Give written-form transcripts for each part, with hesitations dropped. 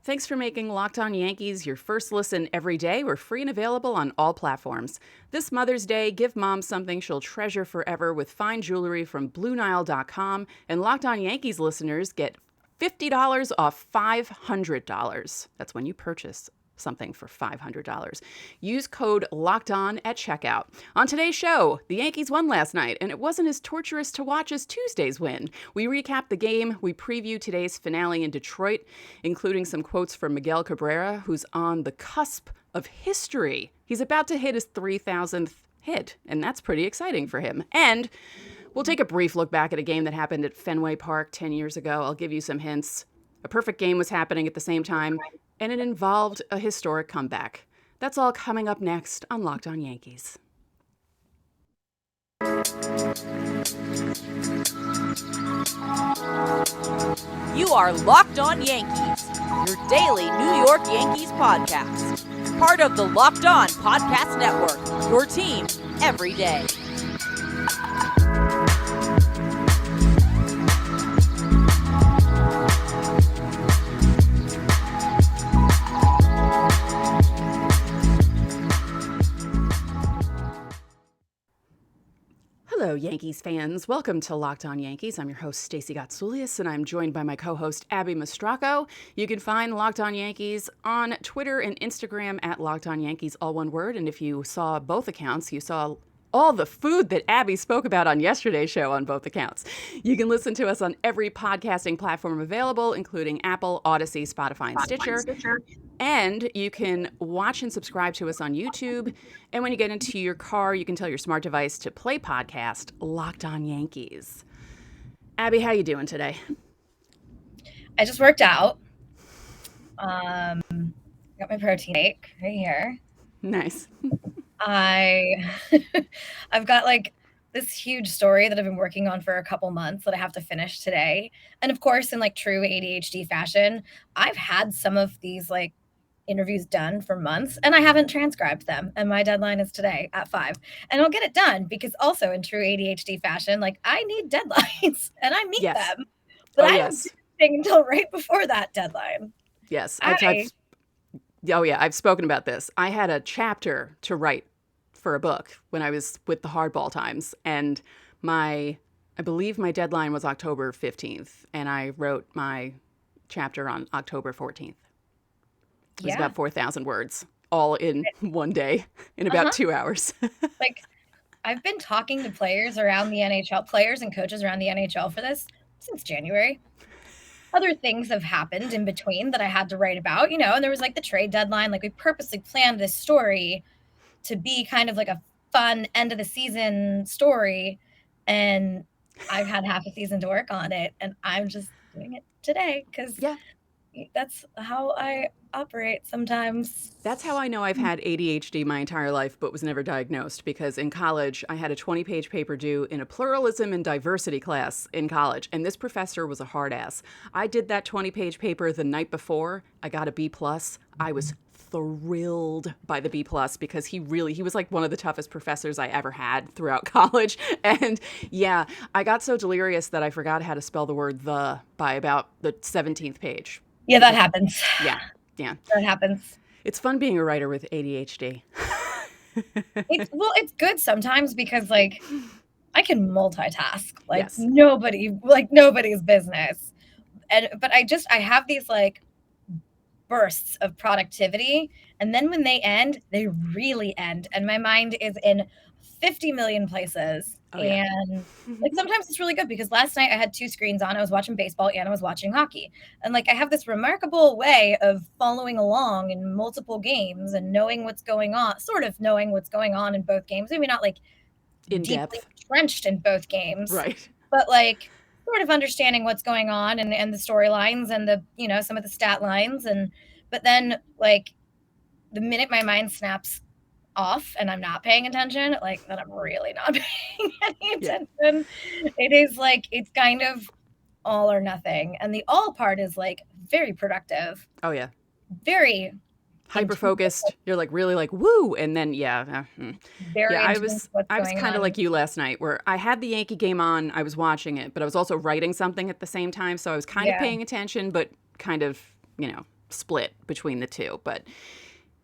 Thanks for making Locked On Yankees your first listen every day. We're free and available on all platforms. This Mother's Day, give mom something she'll treasure forever with fine jewelry from BlueNile.com. And Locked On Yankees listeners get $50 off $500. That's when you purchase something for $500. Use code LOCKEDON at checkout. On today's show, the Yankees won last night, and it wasn't as torturous to watch as Tuesday's win. We recap the game, we preview today's finale in Detroit, including some quotes from Miguel Cabrera, who's on the cusp of history. He's about to hit his 3,000th hit, and that's pretty exciting for him. And we'll take a brief look back at a game that happened at Fenway Park 10 years ago. I'll give you some hints. A perfect game was happening at the same time, and it involved a historic comeback. That's all coming up next on Locked On Yankees. You are Locked On Yankees, your daily New York Yankees podcast. Part of the Locked On Podcast Network, your team every day. Hello, Yankees fans. Welcome to Locked On Yankees. I'm your host, Stacey Gotsoulias, and I'm joined by my co-host, Abby Mastracco. You can find Locked On Yankees on Twitter and Instagram at Locked On Yankees, all one word. And if you saw both accounts, you saw all the food that Abby spoke about on yesterday's show on both accounts. You can listen to us on every podcasting platform available, including Apple, Odyssey, Spotify, and Stitcher. And you can watch and subscribe to us on YouTube. And when you get into your car, you can tell your smart device to play podcast Locked On Yankees. Abby, how you doing today? I just worked out. Got my protein shake right here. Nice. I've got like this huge story that I've been working on for a couple months that I have to finish today. And of course, in like true ADHD fashion, I've had some of these like interviews done for months and I haven't transcribed them. And my deadline is today at 5. And I'll get it done because also in true ADHD fashion, like I need deadlines and I meet them. But I don't do anything until right before that deadline. Yes. I've spoken about this. I had a chapter to write for a book when I was with the Hardball Times, and I believe my deadline was October 15th, and I wrote my chapter on October 14th. It was about 4,000 words, all in one day, in about 2 hours. Like, I've been talking to players around the NHL, players and coaches around the NHL for this since January. Other things have happened in between that I had to write about, and there was like the trade deadline. Like we purposely planned this story to be kind of like a fun end of the season story. And I've had half a season to work on it. And I'm just doing it today because that's how I operate sometimes. That's how I know I've had ADHD my entire life, but was never diagnosed, because in college, I had a 20-page paper due in a pluralism and diversity class in college, and this professor was a hard ass. I did that 20-page paper the night before. I got a B+. I was thrilled by the B+ because he was like one of the toughest professors I ever had throughout college. And yeah, I got so delirious that I forgot how to spell the word "the" by about the 17th page. Yeah, that happens. Yeah. That happens. It's fun being a writer with ADHD. It's good sometimes because like I can multitask like nobody's business. But I have these like bursts of productivity, and then when they end, they really end, and my mind is in 50 million places. And like sometimes it's really good because last night I had 2 screens on. I was watching baseball and I was watching hockey. And like I have this remarkable way of following along in multiple games and knowing what's going on, sort of knowing what's going on in both games. Maybe not like in deeply depth entrenched in both games. Right. But like sort of understanding what's going on and the storylines and the, some of the stat lines. But then like the minute my mind snaps off and I'm not paying attention, like then I'm really not paying any attention. It is like it's kind of all or nothing, and the all part is like very productive. Oh yeah, very hyper focused. You're like really like woo, and then I was kind of like you last night, where I had the Yankee game on, I was watching it, but I was also writing something at the same time, so I was kind of paying attention, but kind of split between the two. But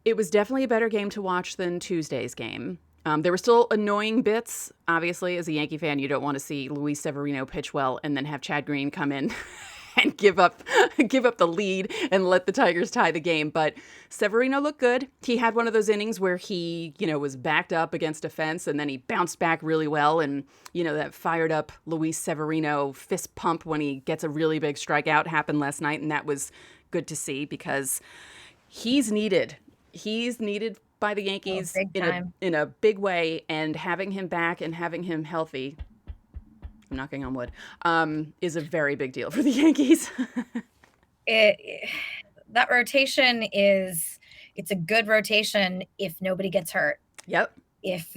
it was definitely a better game to watch than Tuesday's game. There were still annoying bits. Obviously, as a Yankee fan, you don't want to see Luis Severino pitch well and then have Chad Green come in and give up the lead and let the Tigers tie the game. But Severino looked good. He had one of those innings where he, was backed up against a fence and then he bounced back really well. And, that fired up Luis Severino fist pump when he gets a really big strikeout happened last night. And that was good to see because he's needed. He's needed by the Yankees in a big way, and having him back and having him healthy, I'm knocking on wood, is a very big deal for the Yankees. That rotation it's a good rotation if nobody gets hurt. Yep. If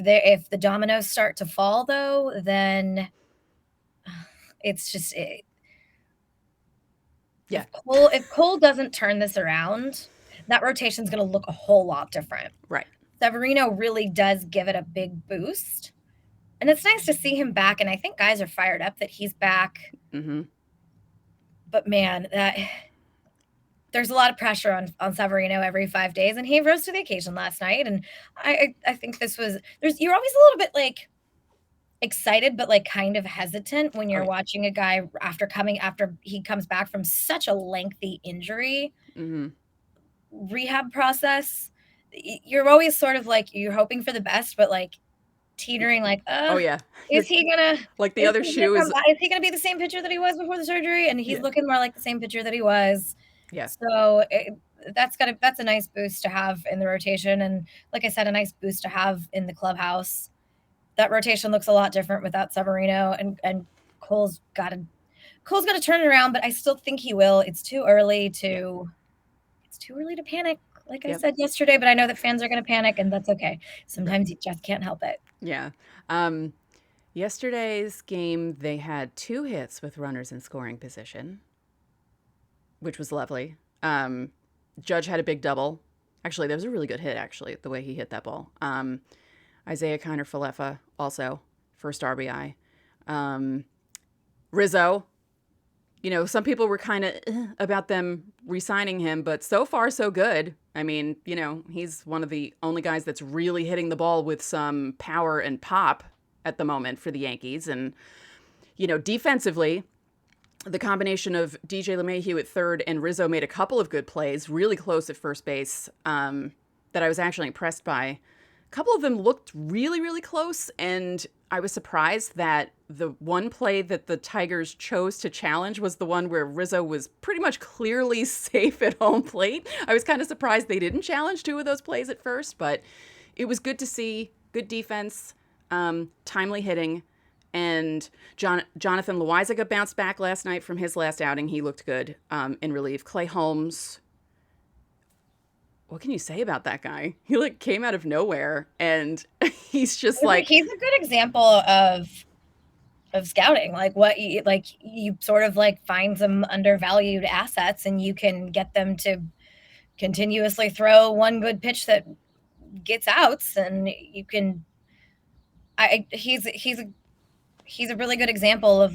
the dominoes start to fall, though, then it's just yeah. If Cole doesn't turn this around, that rotation is going to look a whole lot different. Right. Severino really does give it a big boost. And it's nice to see him back. And I think guys are fired up that he's back. Mm-hmm. But man, there's a lot of pressure on Severino every 5 days. And he rose to the occasion last night. And I think you're always a little bit like excited, but like kind of hesitant when you're watching a guy after he comes back from such a lengthy injury. Mm-hmm. Rehab process. You're always sort of like you're hoping for the best, but like teetering like, is he gonna like the other shoe is he gonna be the same pitcher that he was before the surgery? And he's looking more like the same pitcher that he was. Yeah. So that's a nice boost to have in the rotation, and like I said, a nice boost to have in the clubhouse. That rotation looks a lot different without Severino, and Cole's got to turn it around, but I still think he will. It's too early to panic, like I said yesterday, but I know that fans are going to panic, and that's okay. Sometimes you just can't help it. Yeah. Yesterday's game, they had 2 hits with runners in scoring position, which was lovely. Judge had a big double. Actually, that was a really good hit, actually, the way he hit that ball. Isaiah Kiner-Falefa also, first RBI. Rizzo, some people were kind of about them re-signing him, but so far so good. I mean, he's one of the only guys that's really hitting the ball with some power and pop at the moment for the Yankees. And, defensively, the combination of DJ LeMahieu at third and Rizzo made a couple of good plays, really close at first base, that I was actually impressed by. A couple of them looked really, really close, and I was surprised that the one play that the Tigers chose to challenge was the one where Rizzo was pretty much clearly safe at home plate. I was kind of surprised they didn't challenge 2 of those plays at first, but it was good to see. Good defense, timely hitting, and Jonathan Loaizaga bounced back last night from his last outing. He looked good in relief. Clay Holmes, what can you say about that guy? He came out of nowhere, and he's just he's a good example of scouting. You sort of find some undervalued assets, and you can get them to continuously throw one good pitch that gets outs, and you can. He's a really good example of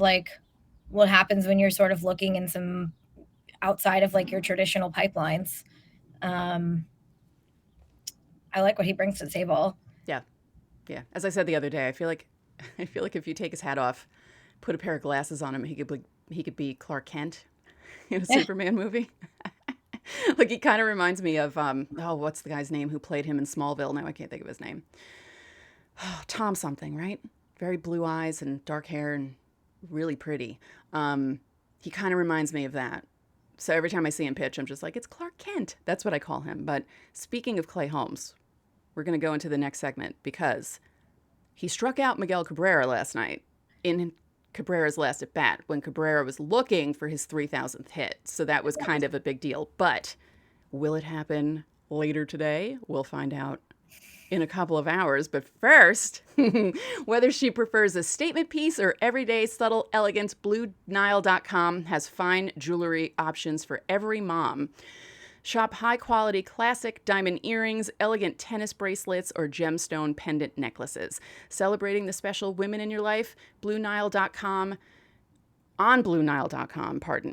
what happens when you're sort of looking in some outside of your traditional pipelines. I like what he brings to the table. Yeah. As I said the other day, I feel like if you take his hat off, put a pair of glasses on him, he could be Clark Kent in a Superman movie. He kind of reminds me of what's the guy's name who played him in Smallville? Now I can't think of his name. Tom something, right? Very blue eyes and dark hair and really pretty. He kind of reminds me of that. So every time I see him pitch, I'm just like, it's Clark Kent. That's what I call him. But speaking of Clay Holmes, we're going to go into the next segment because he struck out Miguel Cabrera last night in Cabreras' last at bat when Cabrera was looking for his 3,000th hit. So that was kind of a big deal. But will it happen later today? We'll find out in a couple of hours. But first, whether she prefers a statement piece or everyday subtle elegance, BlueNile.com has fine jewelry options for every mom. Shop high-quality classic diamond earrings, elegant tennis bracelets, or gemstone pendant necklaces. Celebrating the special women in your life, BlueNile.com,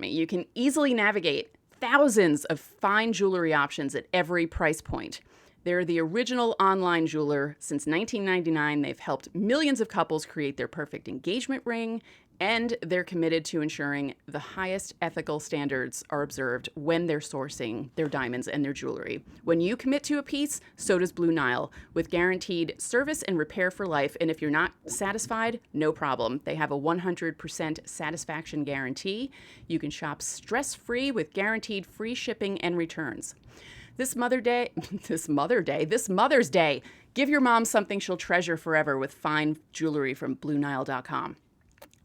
you can easily navigate thousands of fine jewelry options at every price point. They're the original online jeweler. Since 1999, they've helped millions of couples create their perfect engagement ring, and they're committed to ensuring the highest ethical standards are observed when they're sourcing their diamonds and their jewelry. When you commit to a piece, so does Blue Nile, with guaranteed service and repair for life. And if you're not satisfied, no problem. They have a 100% satisfaction guarantee. You can shop stress-free with guaranteed free shipping and returns. This Mother's Day, give your mom something she'll treasure forever with fine jewelry from BlueNile.com.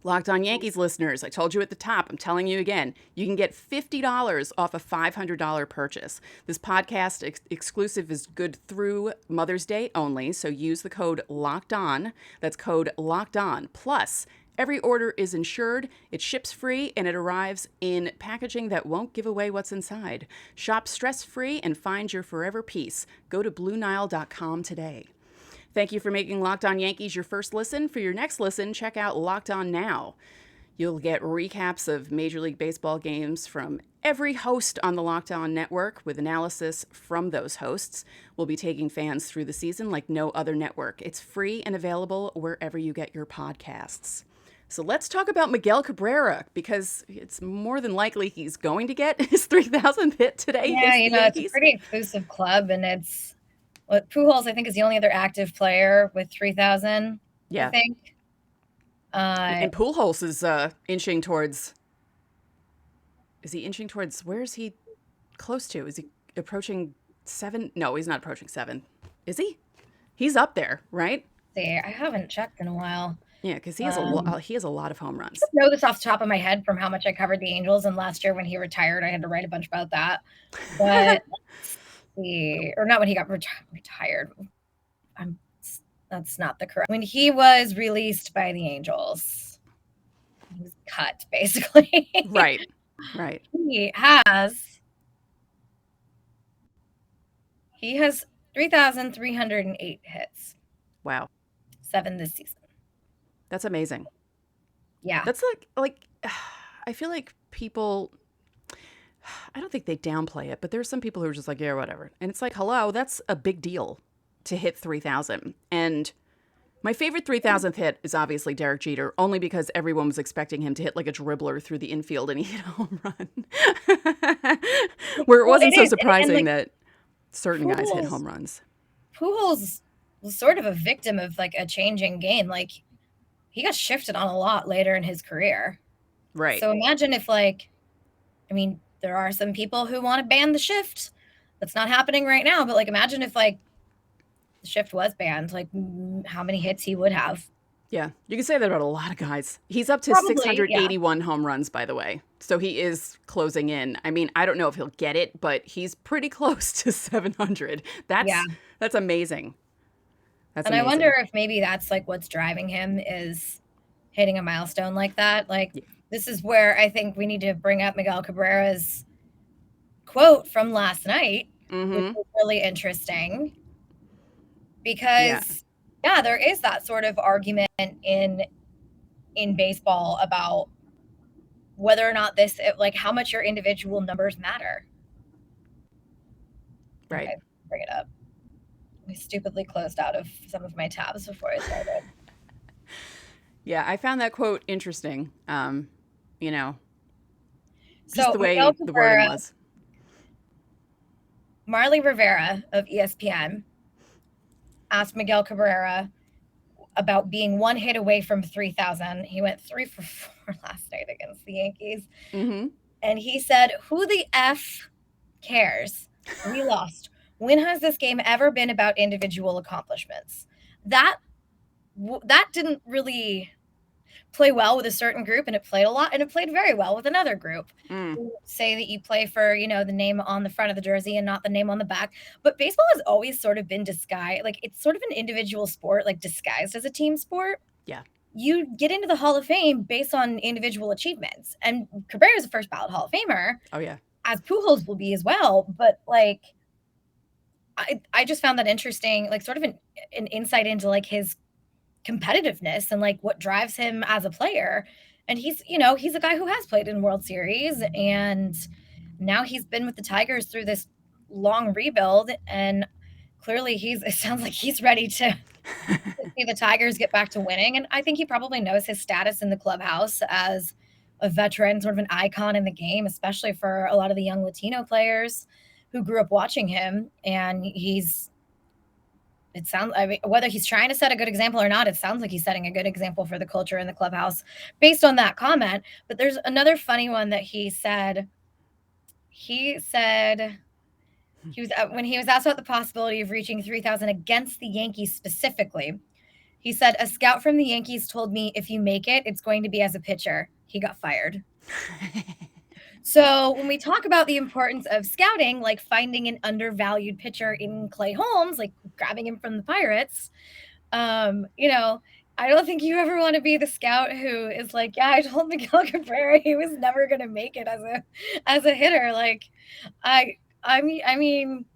Locked On Yankees listeners, I told you at the top, I'm telling you again, you can get $50 off a $500 purchase. This podcast exclusive is good through Mother's Day only, so use the code LOCKEDON. That's code LOCKEDON. Plus, every order is insured, it ships free, and it arrives in packaging that won't give away what's inside. Shop stress-free and find your forever peace. Go to BlueNile.com today. Thank you for making Locked On Yankees your first listen. For your next listen, check out Locked On Now. You'll get recaps of Major League Baseball games from every host on the Locked On network with analysis from those hosts. We'll be taking fans through the season like no other network. It's free and available wherever you get your podcasts. So let's talk about Miguel Cabrera, because it's more than likely he's going to get his 3,000th hit today. Yeah, it's a pretty exclusive club, and it's what Pujols, I think, is the only other active player with 3,000. Yeah, I think. And Pujols is inching towards. Is he inching towards? Where is he close to? Is he approaching 7? No, he's not approaching 7. Is he? He's up there, right? See, I haven't checked in a while. Yeah, because he has a lot of home runs. I know this off the top of my head from how much I covered the Angels, and last year when he retired, I had to write a bunch about that. But or not when he got retired. That's not the correct. When he was released by the Angels, he was cut basically. Right. He has 3,308 hits. Wow. 7 this season. That's amazing. Yeah. That's like I feel like people, I don't think they downplay it, but there's some people who are just like, yeah, whatever. And it's like, hello, that's a big deal to hit 3,000. And my favorite 3,000th hit is obviously Derek Jeter, only because everyone was expecting him to hit like a dribbler through the infield, and he hit a home run. Where it wasn't so surprising that certain guys hit home runs. Pujols was sort of a victim of like a changing game. Like, he got shifted on a lot later in his career. Right. So imagine if there are some people who want to ban the shift. That's not happening right now. But imagine if the shift was banned, how many hits he would have. Yeah. You can say that about a lot of guys. He's up to 681 home runs, by the way. So he is closing in. I mean, I don't know if he'll get it, but he's pretty close to 700. That's amazing. That's amazing. I wonder if maybe that's what's driving him is hitting a milestone like that. This is where I think we need to bring up Miguel Cabrera's quote from last night, which was really interesting because there is that sort of argument in baseball about whether or not how much your individual numbers matter. Right. Okay, bring it up. I stupidly closed out of some of my tabs before I started. Yeah, I found that quote interesting. Just the way Miguel the Cabrera, wording was. Marley Rivera of ESPN asked Miguel Cabrera about being one hit away from 3,000. He went 3 for 4 last night against the Yankees. Mm-hmm. And he said, who the F cares? We lost. When has this game ever been about individual accomplishments? That didn't really play well with a certain group, and it played a lot, and it played very well with another group. Say that you play for, the name on the front of the jersey and not the name on the back. But baseball has always sort of been disguised. It's sort of an individual sport, disguised as a team sport. Yeah. You get into the Hall of Fame based on individual achievements. And Cabrera is a first ballot Hall of Famer. Oh, yeah. As Pujols will be as well. But, I just found that interesting, sort of an insight into his competitiveness and what drives him as a player. And he's a guy who has played in World Series, and Now he's been with the Tigers through this long rebuild, and clearly it sounds like he's ready to see the Tigers get back to winning. And I think he probably knows his status in the clubhouse as a veteran, sort of an icon in the game, especially for a lot of the young Latino players who grew up watching him. And whether he's trying to set a good example or not, it sounds like he's setting a good example for the culture in the clubhouse based on that comment. But there's another funny one that he said. He said when he was asked about the possibility of reaching 3,000 against the Yankees specifically, he said, "A scout from the Yankees told me if you make it, it's going to be as a pitcher." He got fired. So when we talk about the importance of scouting, like finding an undervalued pitcher in Clay Holmes, like grabbing him from the Pirates, I don't think you ever want to be the scout who is like, yeah, I told Miguel Cabrera he was never going to make it as a hitter. Like, I mean,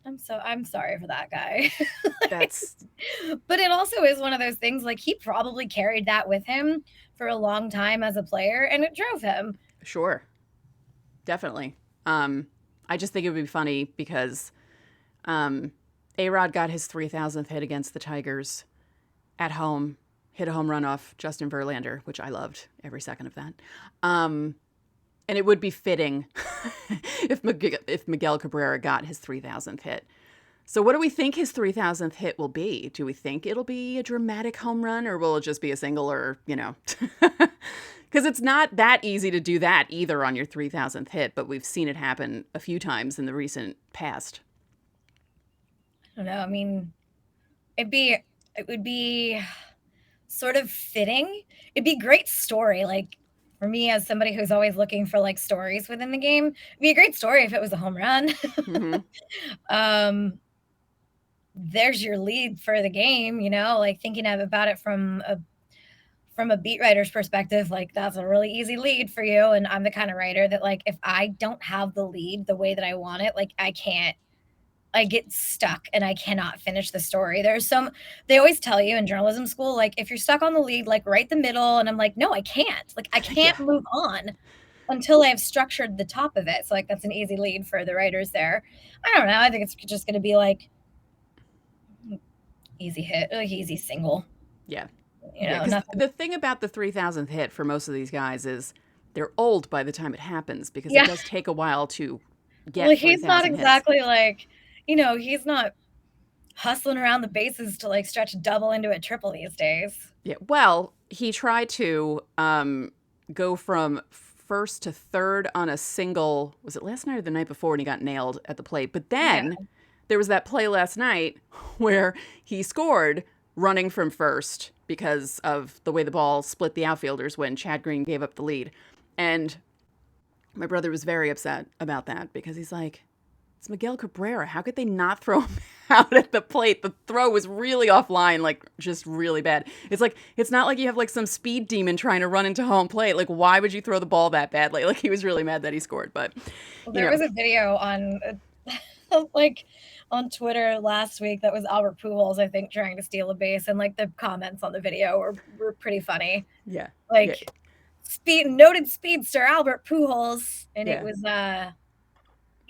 I'm sorry for that guy. But it also is one of those things, like he probably carried that with him for a long time as a player, and it drove him. Sure. Definitely. I just think it would be funny because A-Rod got his 3,000th hit against the Tigers at home, hit a home run off Justin Verlander, which I loved every second of that. And it would be fitting if Miguel Cabrera got his 3,000th hit. So what do we think his 3,000th hit will be? Do we think it'll be a dramatic home run, or will it just be a single, or, because it's not that easy to do that either on your 3,000th hit, but we've seen it happen a few times in the recent past. I don't know. I mean, it would be sort of fitting. It'd be a great story. Like, for me, as somebody who's always looking for like stories within the game, it'd be a great story if it was a home run. Mm-hmm. There's your lead for the game, like thinking about it from a beat writer's perspective, like that's a really easy lead for you. And I'm the kind of writer that, like, if I don't have the lead the way that I want it, like I get stuck and I cannot finish the story. They always tell you in journalism school, like, if you're stuck on the lead, like write the middle. And I'm like, no, I can't. Like, I can't move on until I've structured the top of it. So like, that's an easy lead for the writers there. I don't know. I think it's just going to be like easy hit, like easy single. Yeah. The thing about the 3,000th hit for most of these guys is they're old by the time it happens, because it does take a while to get. Well, he's not exactly hits. Like, he's not hustling around the bases to like stretch a double into a triple these days. Yeah. Well, he tried to go from first to third on a single. Was it last night or the night before? And he got nailed at the plate. But then there was that play last night where he scored running from first because of the way the ball split the outfielders when Chad Green gave up the lead. And my brother was very upset about that because he's like, it's Miguel Cabrera. How could they not throw him out at the plate? The throw was really offline, like just really bad. It's like, it's not like you have like some speed demon trying to run into home plate. Like, why would you throw the ball that badly? Like, he was really mad that he scored. But there was a video on like on Twitter last week that was Albert Pujols, I think, trying to steal a base, and like the comments on the video were pretty funny. Yeah. Like noted speedster Albert Pujols, and it was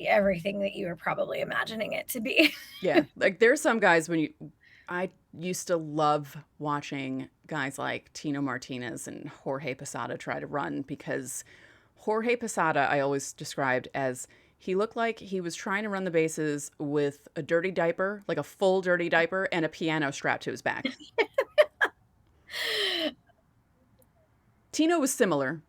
everything that you were probably imagining it to be. Yeah. Like, there's some guys I used to love watching guys like Tino Martinez and Jorge Posada try to run, because Jorge Posada I always described as, he looked like he was trying to run the bases with a dirty diaper, like a full dirty diaper, and a piano strapped to his back. Tino was similar.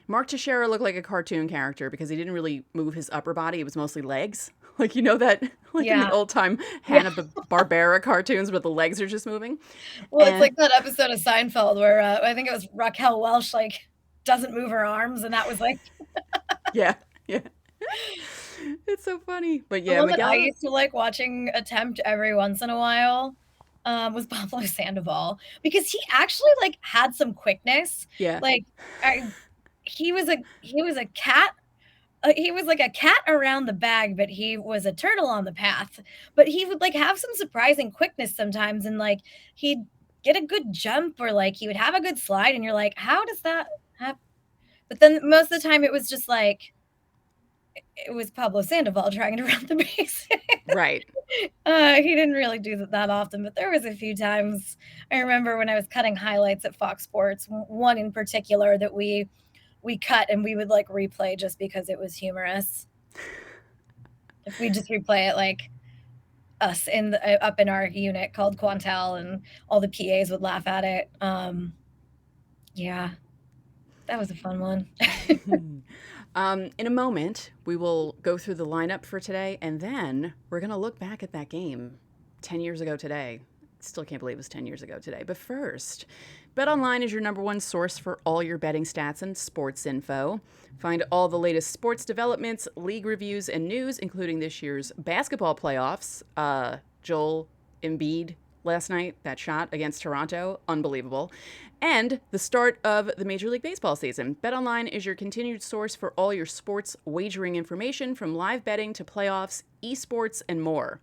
Mark Teixeira looked like a cartoon character because he didn't really move his upper body. It was mostly legs. Like, that, like in the old-time Hanna-Barbera cartoons where the legs are just moving. Well, it's like that episode of Seinfeld where I think it was Raquel Welch, like, doesn't move her arms, and that was like... Yeah. It's so funny. But yeah, Miguel, I used to like watching attempt every once in a while was Pablo Sandoval, because he actually like had some quickness. Yeah. Like he was a cat. He was like a cat around the bag, but he was a turtle on the path. But he would like have some surprising quickness sometimes, and like he'd get a good jump, or like he would have a good slide, and you're like, how does that happen? But then most of the time it was just like it was Pablo Sandoval trying to run the bases. Right. He didn't really do that often, but there was a few times. I remember when I was cutting highlights at Fox Sports, one in particular that we cut and we would like replay just because it was humorous. If we just replay it like us up in our unit called Quantel, and all the PAs would laugh at it. Yeah, that was a fun one. In a moment, we will go through the lineup for today, and then we're going to look back at that game 10 years ago today. Still can't believe it was 10 years ago today. But first, BetOnline is your number one source for all your betting stats and sports info. Find all the latest sports developments, league reviews, and news, including this year's basketball playoffs. Joel Embiid last night, that shot against Toronto, unbelievable. And the start of the Major League Baseball season. BetOnline is your continued source for all your sports wagering information, from live betting to playoffs, esports, and more.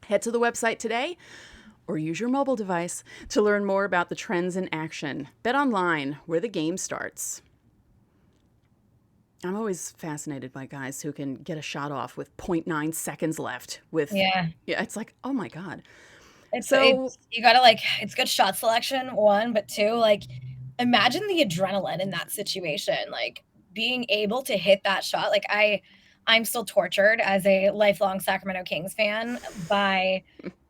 Head to the website today or use your mobile device to learn more about the trends in action. BetOnline, where the game starts. I'm always fascinated by guys who can get a shot off with 0.9 seconds left. Yeah, it's like, oh my God. You gotta it's good shot selection, one, but two, imagine the adrenaline in that situation, being able to hit that shot. I'm still tortured as a lifelong Sacramento Kings fan by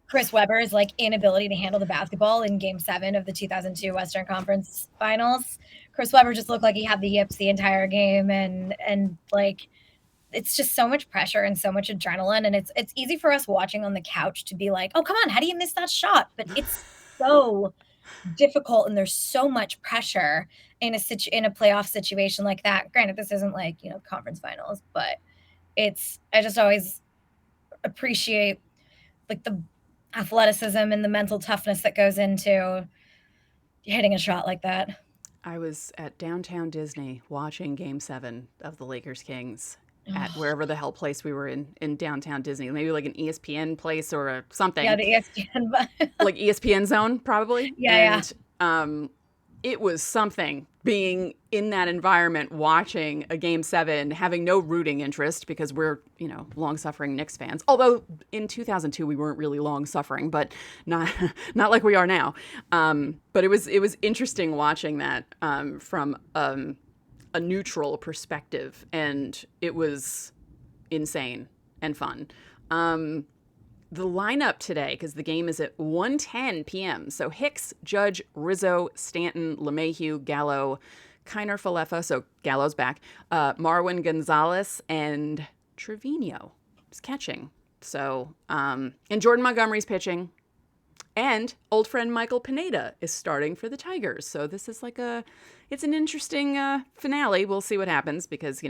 Chris Webber's inability to handle the basketball in Game 7 of the 2002 Western Conference Finals. Chris Webber just looked like he had the yips the entire game, and it's just so much pressure and so much adrenaline. And it's easy for us watching on the couch to be like, oh, come on, how do you miss that shot? But it's so difficult, and there's so much pressure in a playoff situation like that. Granted, this isn't conference finals, but I just always appreciate the athleticism and the mental toughness that goes into hitting a shot like that. I was at downtown Disney watching Game 7 of the Lakers Kings at wherever the hell place we were in downtown Disney. Maybe like an ESPN place or something. Yeah, the ESPN. Like ESPN zone, probably. Yeah. It was something being in that environment, watching a Game 7, having no rooting interest because we're, long-suffering Knicks fans. Although in 2002 we weren't really long-suffering, but not like we are now. But it was interesting watching that from a neutral perspective, and it was insane and fun. The lineup today, because the game is at 1:10 p.m. So Hicks, Judge, Rizzo, Stanton, LeMahieu, Gallo, Kiner Falefa, so Gallo's back, Marwin Gonzalez, and Trevino is catching. So, and Jordan Montgomery's pitching. And old friend Michael Pineda is starting for the Tigers. So this is it's an interesting finale. We'll see what happens because,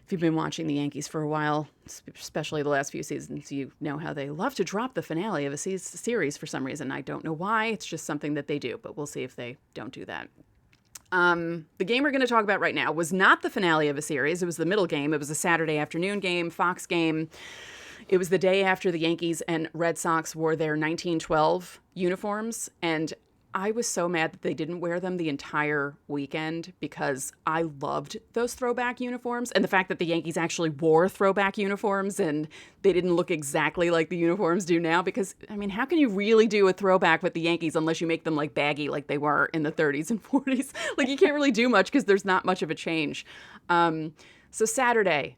if you've been watching the Yankees for a while, especially the last few seasons, you know how they love to drop the finale of a series for some reason. I don't know why. It's just something that they do, but we'll see if they don't do that. The game we're going to talk about right now was not the finale of a series. It was the middle game. It was a Saturday afternoon game, Fox game. It was the day after the Yankees and Red Sox wore their 1912 uniforms, and I was so mad that they didn't wear them the entire weekend because I loved those throwback uniforms, and the fact that the Yankees actually wore throwback uniforms and they didn't look exactly like the uniforms do now. Because, how can you really do a throwback with the Yankees unless you make them baggy like they were in the 30s and 40s? You can't really do much because there's not much of a change. So Saturday,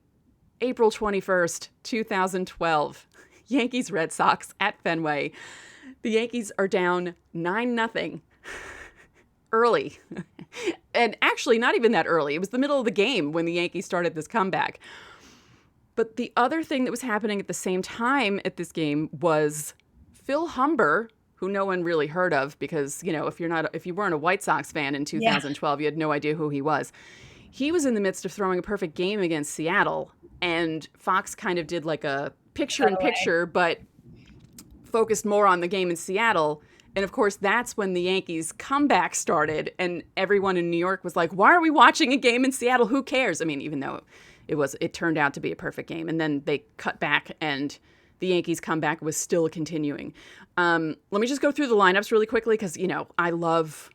April 21st, 2012, Yankees Red Sox at Fenway. The Yankees are down 9-0 early. And actually, not even that early. It was the middle of the game when the Yankees started this comeback. But the other thing that was happening at the same time at this game was Phil Humber, who no one really heard of because, if you weren't a White Sox fan in 2012, you had no idea who he was. He was in the midst of throwing a perfect game against Seattle. And Fox kind of did a picture-in-picture, but focused more on the game in Seattle. And of course, that's when the Yankees comeback started. And everyone in New York was like, why are we watching a game in Seattle? Who cares? Even though it turned out to be a perfect game. And then they cut back and the Yankees comeback was still continuing. Let me just go through the lineups really quickly because, I love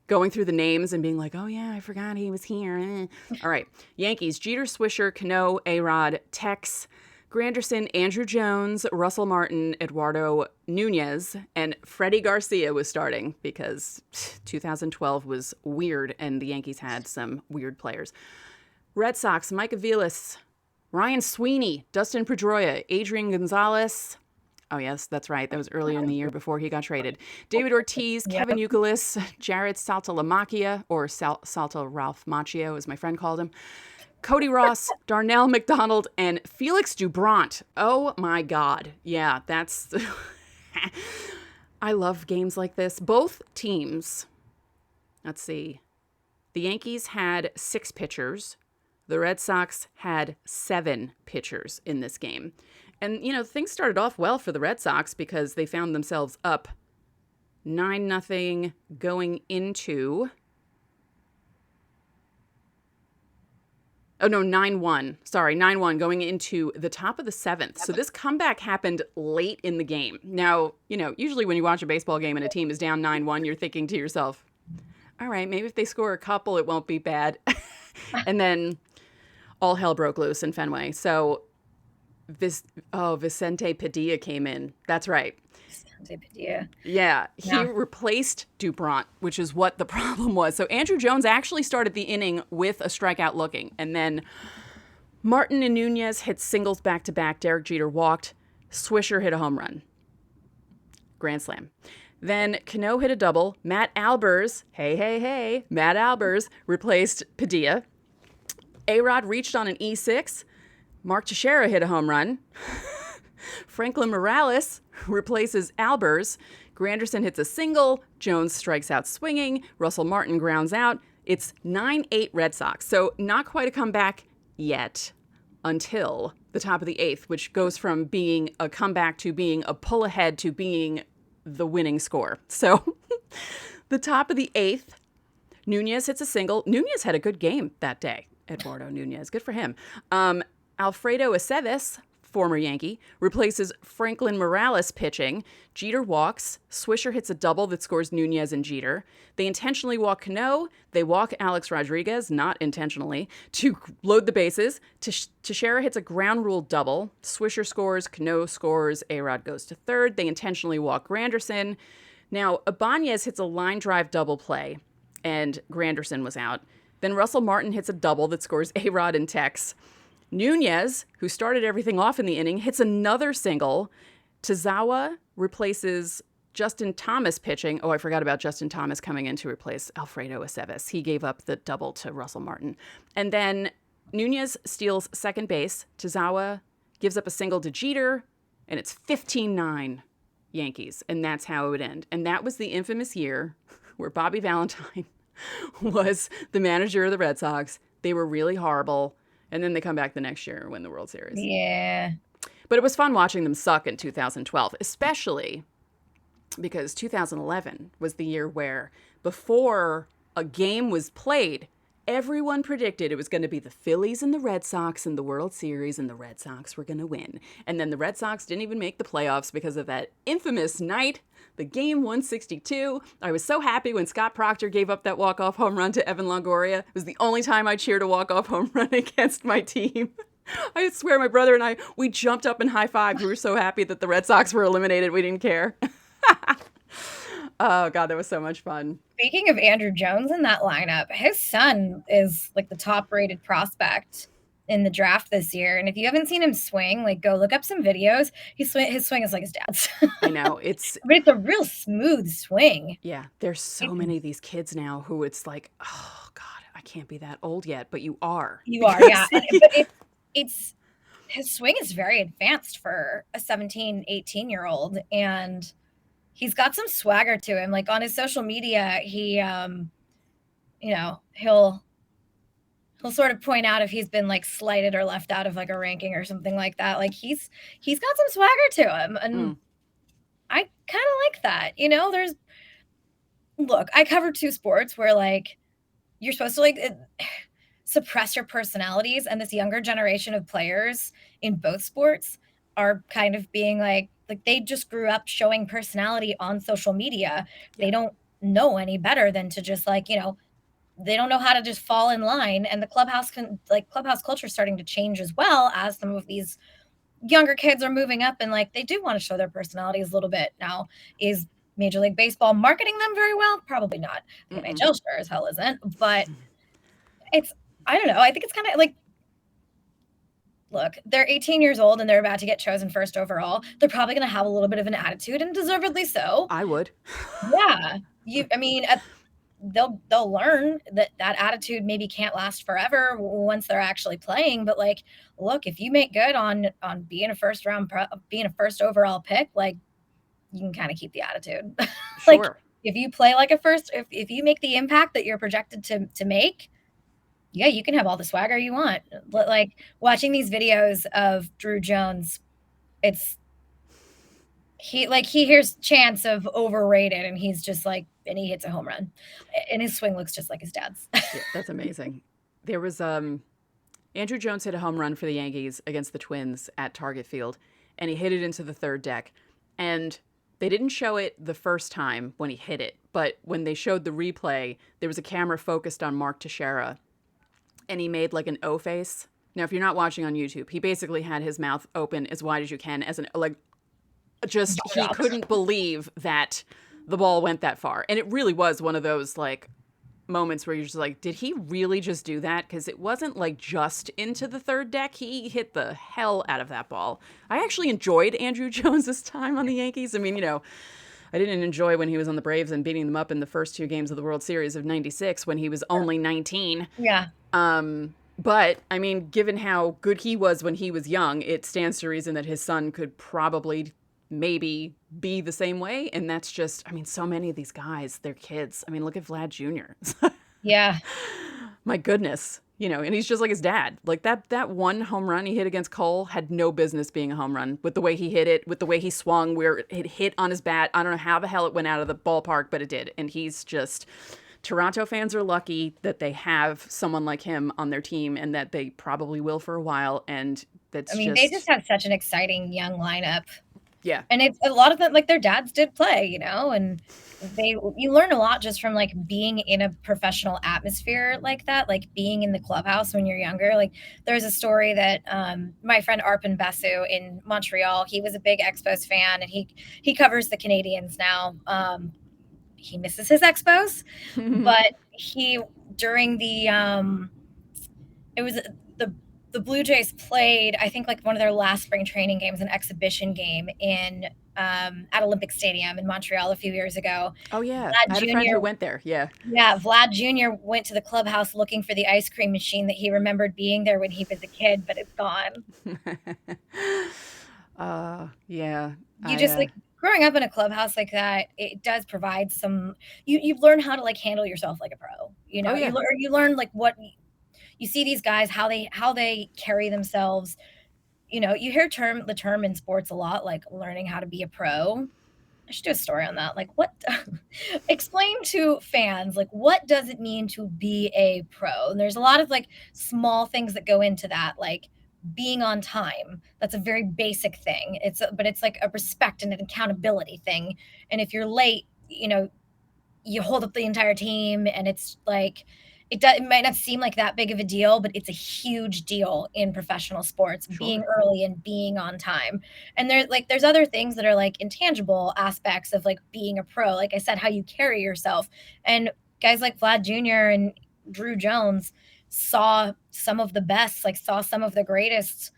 going through the names and being like, oh, yeah, I forgot he was here. All right. Yankees, Jeter, Swisher, Cano, A-Rod, Tex, Granderson, Andrew Jones, Russell Martin, Eduardo Nunez, and Freddie Garcia was starting because 2012 was weird and the Yankees had some weird players. Red Sox, Mike Aviles, Ryan Sweeney, Dustin Pedroia, Adrian Gonzalez. Oh, yes, that's right. That was earlier in the year before he got traded. David Ortiz, Kevin Youkilis, Jared Saltalamacchia, or Salta Ralph Macchio, as my friend called him, Cody Ross, Darnell McDonald, and Felix Doubront. Oh, my God. Yeah, that's... I love games like this. Both teams, let's see, the Yankees had 6 pitchers. The Red Sox had 7 pitchers in this game. And, things started off well for the Red Sox because they found themselves up 9-0 going into... Oh, no, 9-1. Sorry, 9-1 going into the top of the 7th. So this comeback happened late in the game. Now, usually when you watch a baseball game and a team is down 9-1, you're thinking to yourself, all right, maybe if they score a couple, it won't be bad. And then all hell broke loose in Fenway. So... Vicente Padilla came in. That's right. Vicente Padilla. Yeah, he replaced Doubront, which is what the problem was. So Andrew Jones actually started the inning with a strikeout looking. And then Martin and Nunez hit singles back-to-back. Derek Jeter walked. Swisher hit a home run. Grand slam. Then Cano hit a double. Matt Albers, hey, Matt Albers replaced Padilla. A-Rod reached on an E6. Mark Teixeira hit a home run. Franklin Morales replaces Albers. Granderson hits a single. Jones strikes out swinging. Russell Martin grounds out. It's 9-8 Red Sox. So not quite a comeback yet until the top of the 8th, which goes from being a comeback to being a pull ahead to being the winning score. So the top of the 8th, Nunez hits a single. Nunez had a good game that day. Eduardo Nunez. Good for him. Alfredo Aceves, former Yankee, replaces Franklin Morales pitching. Jeter walks. Swisher hits a double that scores Nunez and Jeter. They intentionally walk Cano. They walk Alex Rodriguez, not intentionally, to load the bases. Teixeira hits a ground rule double. Swisher scores. Cano scores. A-Rod goes to third. They intentionally walk Granderson. Now, Ibanez hits a line drive double play, and Granderson was out. Then Russell Martin hits a double that scores A-Rod and Tex. Nunez, who started everything off in the inning, hits another single. Tazawa replaces Justin Thomas pitching. Oh, I forgot about Justin Thomas coming in to replace Alfredo Aceves. He gave up the double to Russell Martin. And then Nunez steals second base. Tazawa gives up a single to Jeter, and it's 15-9 Yankees. And that's how it would end. And that was the infamous year where Bobby Valentine was the manager of the Red Sox. They were really horrible. And then they come back the next year and win the World Series. Yeah. But it was fun watching them suck in 2012, especially because 2011 was the year where before a game was played, everyone predicted it was going to be the Phillies and the Red Sox in the World Series, and the Red Sox were going to win. And then the Red Sox didn't even make the playoffs because of that infamous night, the game 162. I was so happy when Scott Proctor gave up that walk-off home run to Evan Longoria. It was the only time I cheered a walk-off home run against my team. I swear my brother and we jumped up and high-fived. We were so happy that the Red Sox were eliminated. We didn't care. Oh, God, that was so much fun. Speaking of Andrew Jones in that lineup, his son is like the top-rated prospect in the draft this year. And if you haven't seen him swing, go look up some videos. His swing is like his dad's. I know. But it's a real smooth swing. Yeah. There's so many of these kids now who it's like, oh, God, I can't be that old yet. But you are. You are, yeah. But it's his swing is very advanced for a 17, 18-year-old. And he's got some swagger to him. On his social media, he, he'll sort of point out if he's been slighted or left out of a ranking or something like that. He's got some swagger to him. And I kind of like that. Look, I cover 2 sports where you're supposed to suppress your personalities. And this younger generation of players in both sports are kind of being they just grew up showing personality on social media. They don't know any better than to just like, they don't know how to just fall in line. And the clubhouse culture is starting to change as well, as some of these younger kids are moving up and like they do want to show their personalities a little bit. Now, is Major League Baseball marketing them very well? Probably not. The NHL sure as hell isn't, but I don't know. I think it's kind of like, look, they're 18 years old and they're about to get chosen first overall. They're probably going to have a little bit of an attitude, and deservedly so. I would. Yeah. They'll learn that attitude maybe can't last forever once they're actually playing. But like, look, if you make good on being a first overall pick, like you can kind of keep the attitude. Sure. Like if you play like if you make the impact that you're projected to make, yeah, you can have all the swagger you want. Like watching these videos of Drew Jones, he hears chants of overrated and he's just like, and he hits a home run and his swing looks just like his dad's. Yeah, that's amazing. There was Andrew Jones hit a home run for the Yankees against the Twins at Target Field, and he hit it into the third deck. And they didn't show it the first time when he hit it, but when they showed the replay, there was a camera focused on Mark Teixeira, and he made like an O face. Now, if you're not watching on YouTube, he basically had his mouth open as wide as you can, he couldn't believe that the ball went that far. And it really was one of those like moments where you're just like, did he really just do that? Because it wasn't like just into the third deck. He hit the hell out of that ball. I actually enjoyed Andrew Jones's time on the Yankees. I mean, I didn't enjoy when he was on the Braves and beating them up in the first two games of the World Series of '96 when he was only 19. Yeah. But I mean, given how good he was when he was young, it stands to reason that his son could probably maybe be the same way. And that's just, I mean, so many of these guys, they're kids. I mean, look at Vlad Jr. Yeah. My goodness. And he's just like his dad. Like that one home run he hit against Cole had no business being a home run, with the way he hit it, with the way he swung, where it hit on his bat. I don't know how the hell it went out of the ballpark, but it did. And he's just, Toronto fans are lucky that they have someone like him on their team, and that they probably will for a while. And they just have such an exciting young lineup. Yeah. And it's a lot of them, like their dads did play, and you learn a lot just from like being in a professional atmosphere like that, like being in the clubhouse when you're younger. Like there's a story that my friend Arpin Basu in Montreal, he was a big Expos fan, and he covers the Canadians now. He misses his Expos, but during the it was the Blue Jays played, I think, like one of their last spring training games, an exhibition game at Olympic Stadium in Montreal a few years ago. Oh yeah, I had a friend who went there. Yeah. Yeah, Vlad Jr. went to the clubhouse looking for the ice cream machine that he remembered being there when he was a kid, but it's gone. Yeah. Like growing up in a clubhouse like that, it does provide some. You learn how to like handle yourself like a pro. Oh, yeah. You learn like what. You see these guys, how they carry themselves. You hear the term in sports a lot, like learning how to be a pro. I should do a story on that. Like what, explain to fans, like what does it mean to be a pro? And there's a lot of like small things that go into that, like being on time. That's a very basic thing. But it's like a respect and an accountability thing. And if you're late, you hold up the entire team, and it's like, it might not seem like that big of a deal, but it's a huge deal in professional sports, sure. Being early and being on time. And there's other things that are like intangible aspects of like being a pro. Like I said, how you carry yourself. And guys like Vlad Jr. and Drew Jones saw some of the best, like saw some of the greatest,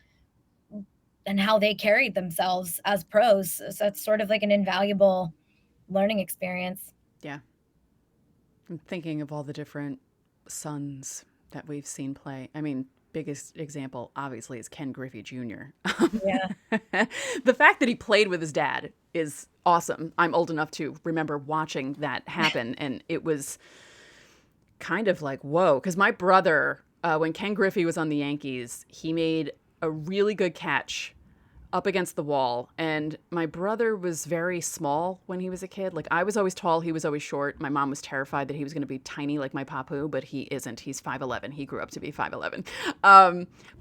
and how they carried themselves as pros. So that's sort of like an invaluable learning experience. Yeah. I'm thinking of all the different sons that we've seen play. I mean, biggest example obviously is Ken Griffey Jr. Yeah. The fact that he played with his dad is awesome. I'm old enough to remember watching that happen, and it was kind of like, whoa, because my brother, when Ken Griffey was on the Yankees, he made a really good catch up against the wall, and my brother was very small when he was a kid. Like I was always tall, he was always short. My mom was terrified that he was going to be tiny like my papu, but he isn't. He's 5'11". He grew up to be 5'11".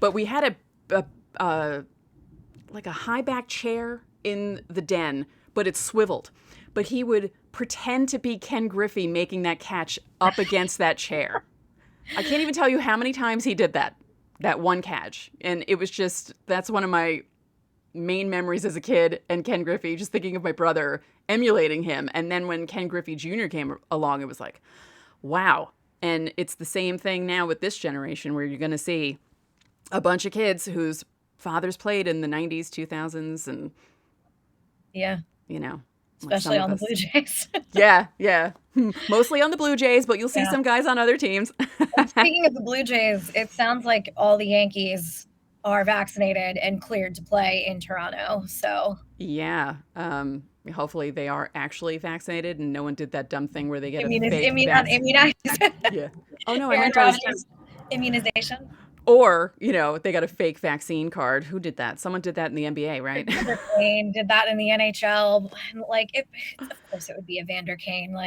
But we had a high back chair in the den, but it's swiveled. But he would pretend to be Ken Griffey making that catch up against that chair. I can't even tell you how many times he did that one catch. And it was just, that's one of my main memories as a kid, and Ken Griffey, just thinking of my brother emulating him. And then when Ken Griffey Jr. came along, it was like, wow. And it's the same thing now with this generation, where you're going to see a bunch of kids whose fathers played in the 90s, 2000s, and yeah, you know, especially on the Blue Jays. yeah. Mostly on the Blue Jays, but you'll see some guys on other teams. Speaking of the Blue Jays, it sounds like all the Yankees are vaccinated and cleared to play in Toronto. So yeah, hopefully they are actually vaccinated and no one did that dumb thing where they get immunized. Yeah. Oh no, I meant to immunization. Or, they got a fake vaccine card. Who did that? Someone did that in the NBA, right? Evander Kane did that in the NHL. Of course it would be Evander Kane.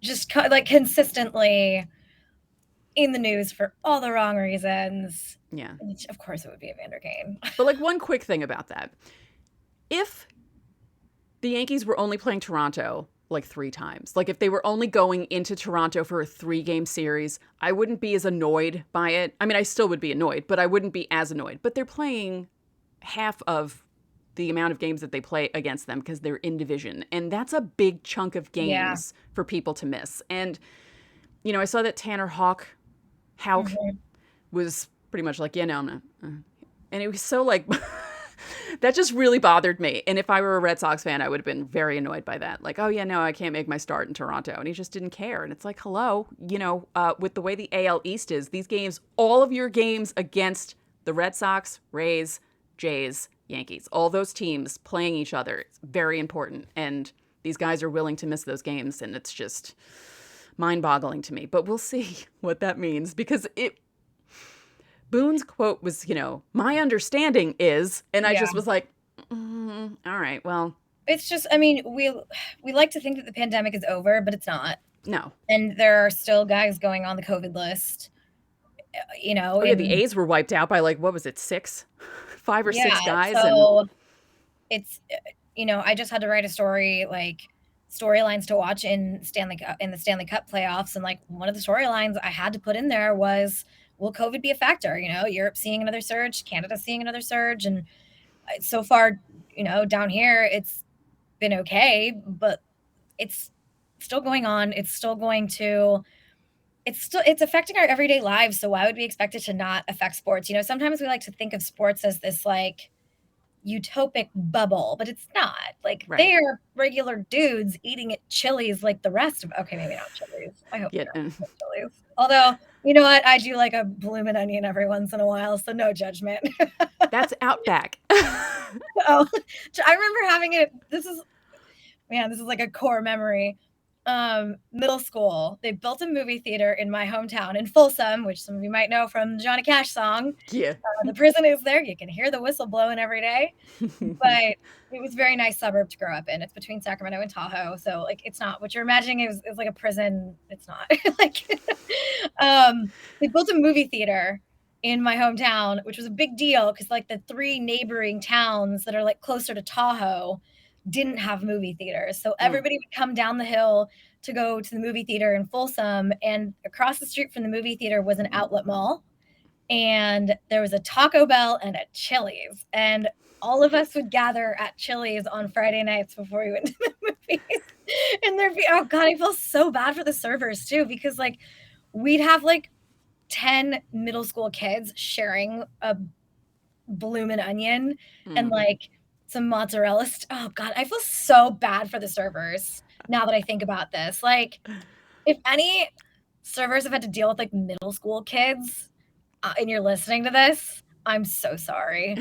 Just consistently in the news for all the wrong reasons. Yeah. Of course it would be Evander Kane. But one quick thing about that. If the Yankees were only playing Toronto 3 times. If they were only going into Toronto for a 3-game series, I wouldn't be as annoyed by it. I mean, I still would be annoyed, but I wouldn't be as annoyed. But they're playing half of the amount of games that they play against them because they're in division. And that's a big chunk of games for people to miss. And, I saw that Tanner Houck was pretty much I'm not. And it was so that just really bothered me. And if I were a Red Sox fan, I would have been very annoyed by that. Oh yeah, no, I can't make my start in Toronto. And he just didn't care. And it's hello, with the way the AL East is, these games, all of your games against the Red Sox, Rays, Jays, Yankees, all those teams playing each other, it's very important. And these guys are willing to miss those games. And it's just mind-boggling to me. But we'll see what that means, because Boone's quote was, my understanding is, and I just was all right, well. It's just, we like to think that the pandemic is over, but it's not. No. And there are still guys going on the COVID list, the A's were wiped out by what was it, 5 or 6 guys? So it's, I just had to write a story, storylines to watch in the Stanley Cup playoffs. And one of the storylines I had to put in there was, will COVID be a factor? Europe seeing another surge, Canada seeing another surge. And so far, down here, it's been okay, but it's still going on. It's affecting our everyday lives. So why would we expect it to not affect sports? Sometimes we like to think of sports as this utopic bubble, but it's not. Right. They are regular dudes eating at Chili's the rest of, okay, maybe not Chili's. I hope not Chili's. Although, you know what? I do like a bloomin' onion every once in a while, so no judgment. That's Outback. Oh, I remember having it. This is a core memory. Middle school, they built a movie theater in my hometown in Folsom, which some of you might know from the Johnny Cash song. Yeah. The prison is there. You can hear the whistle blowing every day. But it was a very nice suburb to grow up in. It's between Sacramento and Tahoe. So it's not what you're imagining is like a prison. It's not. They built a movie theater in my hometown, which was a big deal because the 3 neighboring towns that are closer to Tahoe didn't have movie theaters. So everybody would come down the hill to go to the movie theater in Folsom, and across the street from the movie theater was an outlet mall, and there was a Taco Bell and a Chili's, and all of us would gather at Chili's on Friday nights before we went to the movies. And there'd be, oh God, I feel so bad for the servers too, because we'd have 10 middle school kids sharing a bloomin' onion and some mozzarella. Oh God, I feel so bad for the servers now that I think about this. If any servers have had to deal with middle school kids and you're listening to this, I'm so sorry.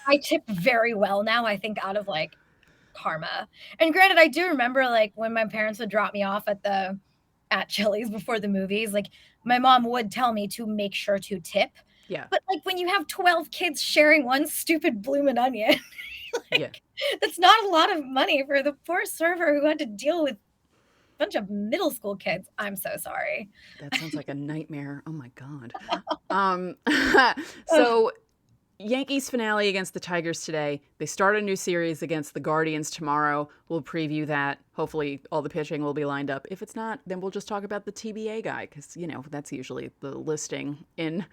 I tip very well now, I think, out of karma. And granted, I do remember when my parents would drop me off at Chili's before the movies, my mom would tell me to make sure to tip. Yeah. But when you have 12 kids sharing one stupid bloomin' onion, that's not a lot of money for the poor server who had to deal with a bunch of middle school kids. I'm so sorry. That sounds like a nightmare. Oh my God. So Yankees finale against the Tigers today. They start a new series against the Guardians tomorrow. We'll preview that. Hopefully all the pitching will be lined up. If it's not, then we'll just talk about the TBA guy because, that's usually the listing in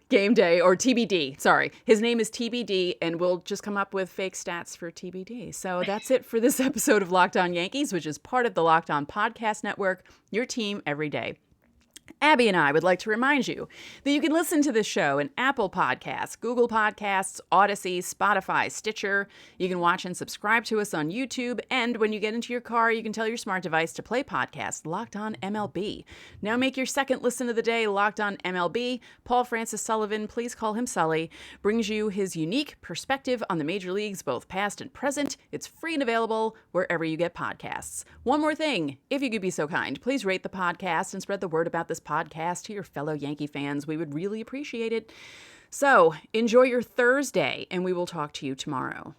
game day, or TBD. Sorry. His name is TBD, and we'll just come up with fake stats for TBD. So that's it for this episode of Locked On Yankees, which is part of the Locked On Podcast Network, your team every day. Abby and I would like to remind you that you can listen to this show in Apple Podcasts, Google Podcasts, Odyssey, Spotify, Stitcher. You can watch and subscribe to us on YouTube. And when you get into your car, you can tell your smart device to play podcast Locked On MLB. Now make your second listen of the day Locked On MLB. Paul Francis Sullivan, please call him Sully, brings you his unique perspective on the major leagues, both past and present. It's free and available wherever you get podcasts. One more thing, if you could be so kind, please rate the podcast and spread the word about this podcast to your fellow Yankee fans. We would really appreciate it. So enjoy your Thursday, and we will talk to you tomorrow.